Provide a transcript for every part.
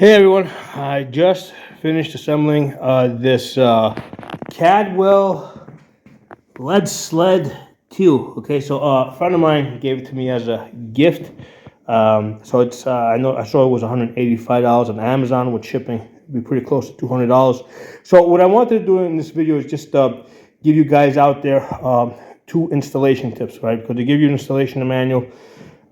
Hey everyone, I just finished assembling this Caldwell Lead Sled 2. Okay, so a friend of mine gave it to me as a gift. So it's I saw it was $185 on Amazon with shipping. It'd be pretty close to $200. So what I wanted to do in this video is just give you guys out there two installation tips, right? Because they give you an installation manual.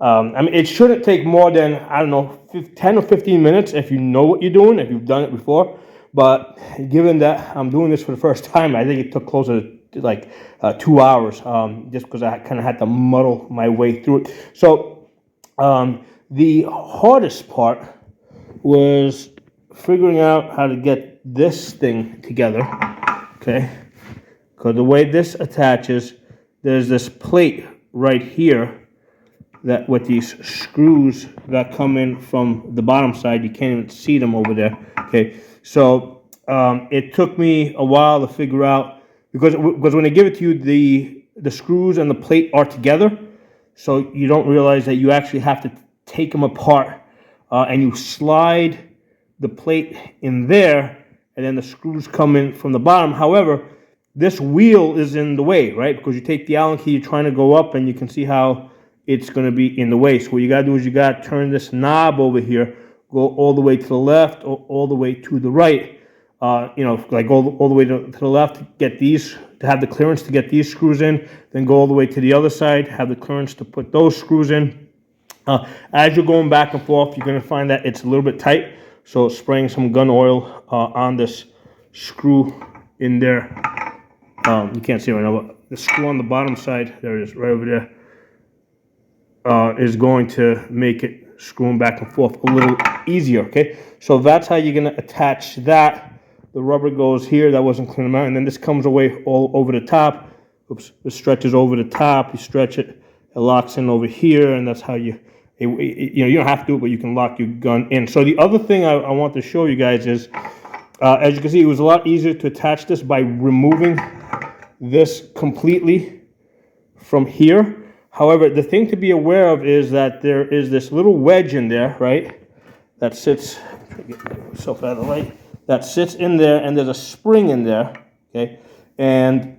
I mean, it shouldn't take more than, I don't know, 10 or 15 minutes if you know what you're doing, if you've done it before. But given that I'm doing this for the first time, I think it took closer to like 2 hours, just because I kind of had to muddle my way through it. So the hardest part was figuring out how to get this thing together, okay? Because the way this attaches, there's this plate right here that with these screws that come in from the bottom side. You can't even see them over there. Okay, so it took me a while to figure out, because when they give it to you, the screws and the plate are together, so you don't realize that you actually have to take them apart, and you slide the plate in there, and then the screws come in from the bottom. However, this wheel is in the way, right? Because you take the Allen key, you're trying to go up, and you can see how it's going to be in the way. So what you got to do is you got to turn this knob over here, go all the way to the left or all the way to the right. Like all the way to the left to get these, to have the clearance to get these screws in, then go all the way to the other side, have the clearance to put those screws in. As you're going back and forth, you're going to find that it's a little bit tight. So spraying some gun oil on this screw in there. You can't see it right now, but the screw on the bottom side, there it is, right over there. Is going to make it screwing back and forth a little easier, okay? So that's how you're going to attach that. The rubber goes here, that wasn't clean out, and then this comes away all over the top. Oops, it stretches over the top, you stretch it, it locks in over here, and that's how you don't have to do it, but you can lock your gun in. So the other thing I want to show you guys is, as you can see, it was a lot easier to attach this by removing this completely from here. However, the thing to be aware of is that there is this little wedge in there, right? That sits, get myself out of the light. That sits in there, and there's a spring in there, okay? And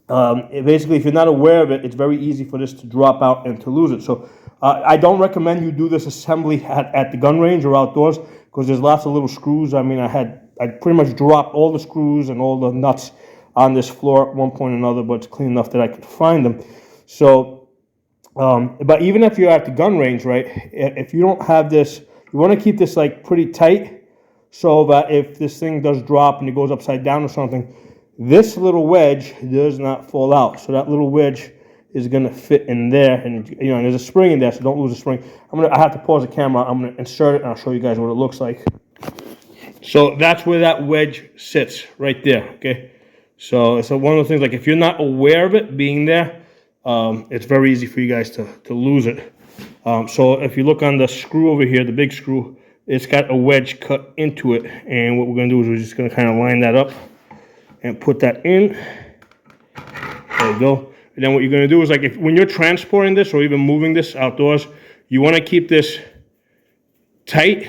basically, if you're not aware of it, it's very easy for this to drop out and to lose it. So I don't recommend you do this assembly at the gun range or outdoors, because there's lots of little screws. I mean, I pretty much dropped all the screws and all the nuts on this floor at one point or another, but it's clean enough that I could find them. So, but even if you're at the gun range, right, if you don't have this, you want to keep this like pretty tight, so that if this thing does drop and it goes upside down or something, this little wedge does not fall out. So that little wedge is going to fit in there, and and there's a spring in there, so don't lose the spring. I have to pause the camera. I'm going to insert it, and I'll show you guys what it looks like. So that's where that wedge sits, right there, okay? So it's one of those things, like if you're not aware of it being there, it's very easy for you guys to lose it. So if you look on the screw over here, the big screw, it's got a wedge cut into it. And what we're going to do is we're just going to kind of line that up and put that in. There you go. And then what you're going to do is, like, when you're transporting this or even moving this outdoors, you want to keep this tight,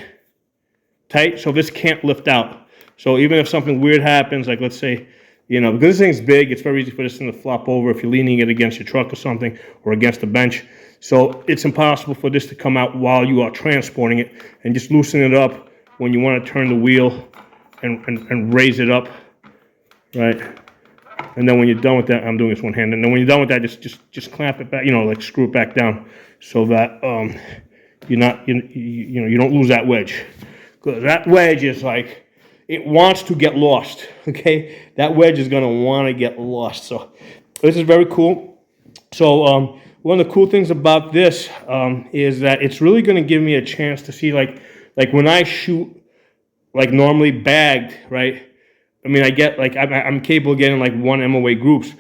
so this can't lift out. So even if something weird happens, like let's say, because this thing's big, it's very easy for this thing to flop over if you're leaning it against your truck or something, or against a bench. So it's impossible for this to come out while you are transporting it, and just loosen it up when you want to turn the wheel and raise it up, right? And then when you're done with that, I'm doing this one hand, and then when you're done with that, just clamp it back, like screw it back down, so that you don't lose that wedge. Because that wedge is like, it wants to get lost, okay? That wedge is going to want to get lost. So this is very cool. So one of the cool things about this is that it's really going to give me a chance to see, like when I shoot, like normally bagged, right? I mean, I get, like, I'm capable of getting like 1 MOA groups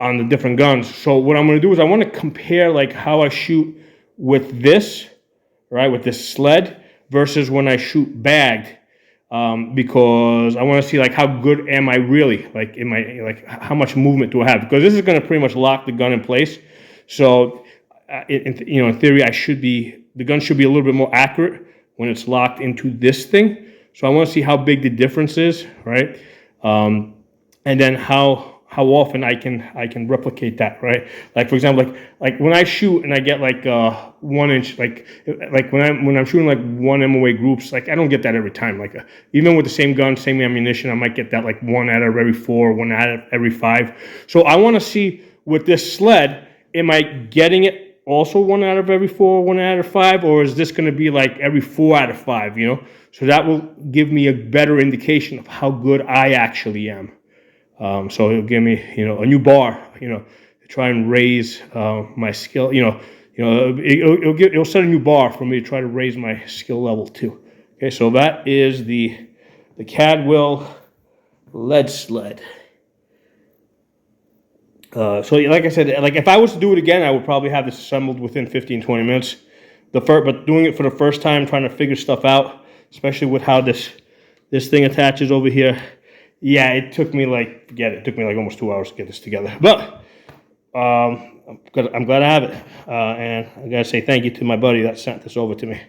on the different guns. So what I'm going to do is I want to compare like how I shoot with this, right, with this sled versus when I shoot bagged. Because I want to see, like, how good am I really, like how much movement do I have, because this is going to pretty much lock the gun in place. So in theory, the gun should be a little bit more accurate when it's locked into this thing. So I want to see how big the difference is, right? And then how often I can replicate that, right? Like for example, like when I shoot and I get like 1 inch, like when I'm shooting like 1 MOA groups, like I don't get that every time. Like even with the same gun, same ammunition, I might get that like 1 out of every 4, 1 out of every 5. So I want to see with this sled, am I getting it also 1 out of every 4, 1 out of 5, or is this going to be like every 4 out of 5? You know, so that will give me a better indication of how good I actually am. So it'll give me, a new bar, to try and raise my skill. It'll set a new bar for me to try to raise my skill level too. Okay, so that is the Caldwell Lead Sled. So like I said, like if I was to do it again, I would probably have this assembled within 15, 20 minutes. But doing it for the first time, trying to figure stuff out, especially with how this thing attaches over here. Yeah, it took me like, it took me like almost 2 hours to get this together. But I'm glad I have it. And I got to say thank you to my buddy that sent this over to me.